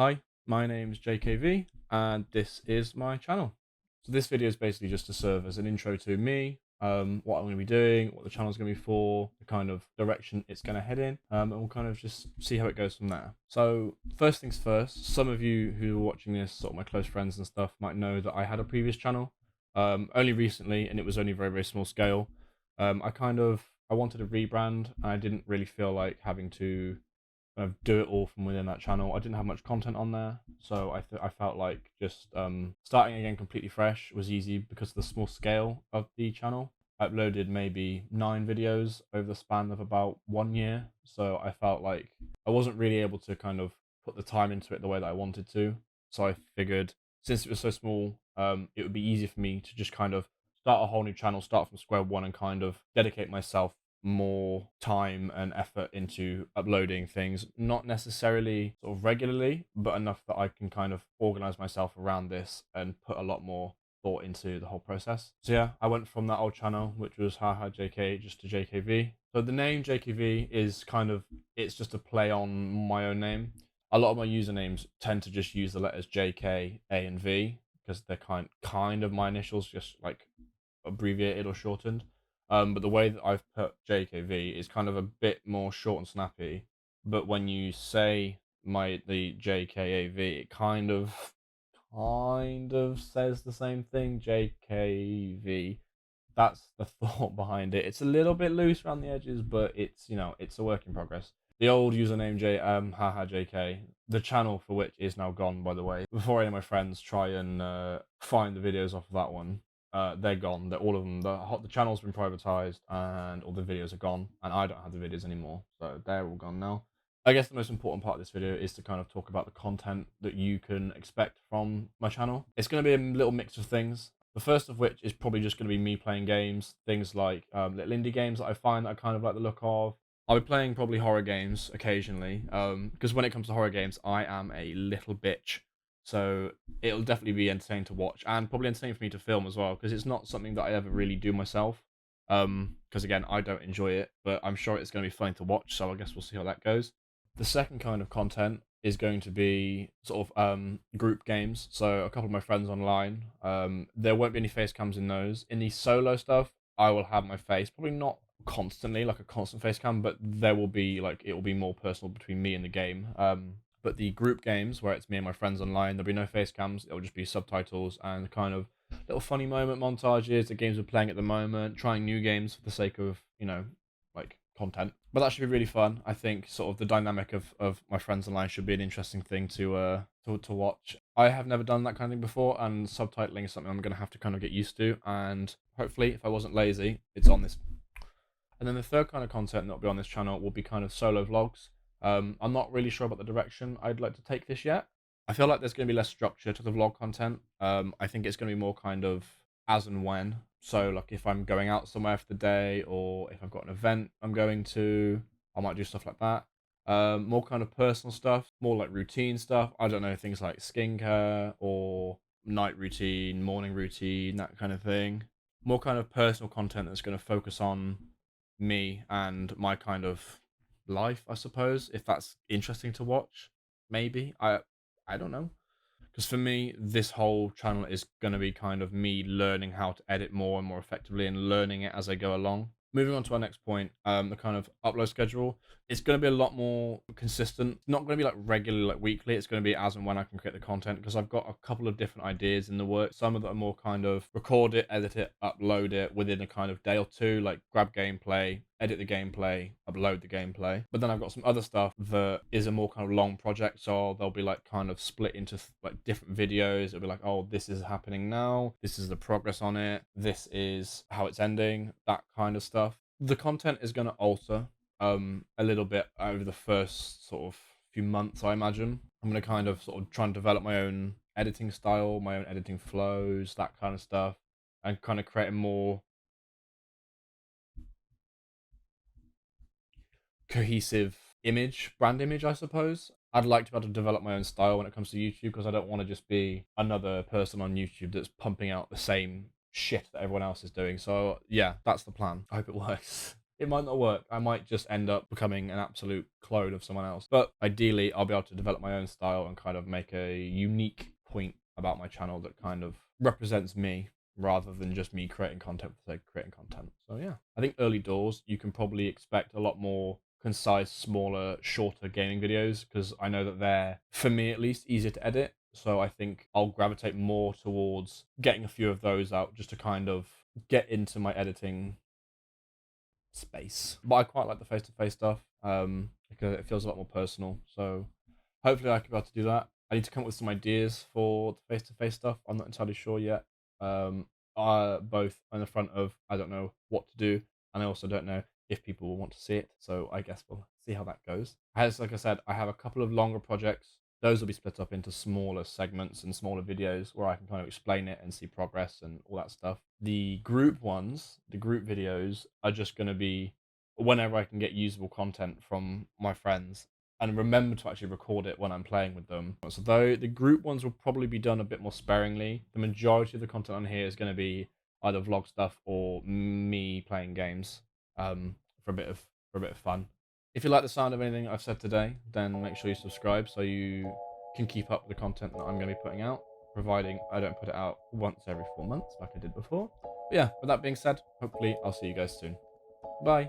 Hi, my name's JKV and this is my channel. So this video is basically just to serve as an intro to me, what I'm going to be doing, what the channel's going to be for, the kind of direction it's going to head in, and we'll kind of just see how it goes from there. So first things first, some of you who are watching this, sort of my close friends and stuff, might know that I had a previous channel, only recently, and it was only very, very small scale. I wanted a rebrand, and I didn't really feel like having to kind of do it all from within that channel. I didn't have much content on there, so I felt like just starting again completely fresh was easy because of the small scale of the channel. I uploaded maybe 9 videos over the span of about 1 year, so I felt like I wasn't really able to kind of put the time into it the way that I wanted to. So I figured since it was so small, it would be easier for me to just kind of start a whole new channel, start from square one, and kind of dedicate myself more time and effort into uploading things, not necessarily sort of regularly, but enough that I can kind of organize myself around this and put a lot more thought into the whole process. So yeah, I went from that old channel, which was haha JK, just to JKV. So the name JKV is kind of, it's just a play on my own name. A lot of my usernames tend to just use the letters JK, A, and V because they're kind of my initials, just like abbreviated or shortened. But the way that I've put JKV is kind of a bit more short and snappy. But when you say the JKAV, it kind of says the same thing. JKV. That's the thought behind it. It's a little bit loose around the edges, but it's a work in progress. The old username haha JK, the channel for which is now gone, by the way. Before any of my friends try and find the videos off of that one, they're gone. They're all of them. The channel's been privatized, and all the videos are gone, and I don't have the videos anymore, so they're all gone now. I guess the most important part of this video is to kind of talk about the content that you can expect from my channel. It's going to be a little mix of things. The first of which is probably just going to be me playing games, things like little indie games that I find that I kind of like the look of. I'll be playing probably horror games occasionally, because when it comes to horror games, I am a little bitch. So it'll definitely be entertaining to watch and probably entertaining for me to film as well, because it's not something that I ever really do myself. Because again, I don't enjoy it, but I'm sure it's going to be fun to watch. So I guess we'll see how that goes. The second kind of content is going to be sort of group games. So a couple of my friends online. There won't be any face cams in those. In the solo stuff, I will have my face, probably not constantly like a constant face cam, but there will be like it will be more personal between me and the game. But the group games where it's me and my friends online, there'll be no face cams. It'll just be subtitles and kind of little funny moment montages. The games we're playing at the moment, trying new games for the sake of like content. But that should be really fun. I think sort of the dynamic of my friends online should be an interesting thing to watch. I have never done that kind of thing before, and subtitling is something I'm going to have to kind of get used to. And hopefully, if I wasn't lazy, it's on this. And then the third kind of content that will be on this channel will be kind of solo vlogs. I'm not really sure about the direction I'd like to take this yet. I feel like there's going to be less structure to the vlog content. I think it's going to be more kind of as and when. So, like, if I'm going out somewhere for the day, or if I've got an event I'm going to, I might do stuff like that. More kind of personal stuff, more like routine stuff. I don't know, things like skincare or night routine, morning routine, that kind of thing. More kind of personal content that's going to focus on me and my kind of life, I suppose, if that's interesting to watch. Maybe. I don't know. Because for me, this whole channel is going to be kind of me learning how to edit more and more effectively and learning it as I go along. Moving on to our next point, the kind of upload schedule. It's going to be a lot more consistent. Not going to be like regularly, like weekly. It's going to be as and when I can create the content, because I've got a couple of different ideas in the work. Some of them are more kind of record it, edit it, upload it within a kind of day or two, like grab gameplay, edit the gameplay, upload the gameplay. But then I've got some other stuff that is a more kind of long project, so they'll be like kind of split into like different videos. It'll be like, oh, this is happening now, this is the progress on it, this is how it's ending, that kind of stuff. The content is going to alter a little bit over the first sort of few months, I imagine. I'm going to kind of sort of try and develop my own editing style, my own editing flows, that kind of stuff, and kind of create a more cohesive brand image, I suppose. I'd like to be able to develop my own style when it comes to YouTube, because I don't want to just be another person on YouTube that's pumping out the same shit that everyone else is doing. So yeah, that's the plan. I hope it works. it might not work. I might just end up becoming an absolute clone of someone else. But ideally, I'll be able to develop my own style and kind of make a unique point about my channel that kind of represents me rather than just me creating content for the sake of creating content. So yeah, I think early doors, you can probably expect a lot more concise, smaller, shorter gaming videos because I know that they're, for me at least, easier to edit. So I think I'll gravitate more towards getting a few of those out just to kind of get into my editing space. But I quite like the face-to-face stuff because it feels a lot more personal. So hopefully I can be able to do that. I need to come up with some ideas for the face-to-face stuff. I'm not entirely sure yet. Both on the front of I don't know what to do, and I also don't know if people will want to see it. So I guess we'll see how that goes. As like I said, I have a couple of longer projects. Those will be split up into smaller segments and smaller videos where I can kind of explain it and see progress and all that stuff. The group ones, the group videos, are just going to be whenever I can get usable content from my friends and remember to actually record it when I'm playing with them. So though the group ones will probably be done a bit more sparingly, the majority of the content on here is going to be either vlog stuff or me playing games for a bit of fun. If you like the sound of anything I've said today, then make sure you subscribe so you can keep up with the content that I'm going to be putting out, providing I don't put it out once every 4 months like I did before. But yeah, with that being said, hopefully I'll see you guys soon. Bye.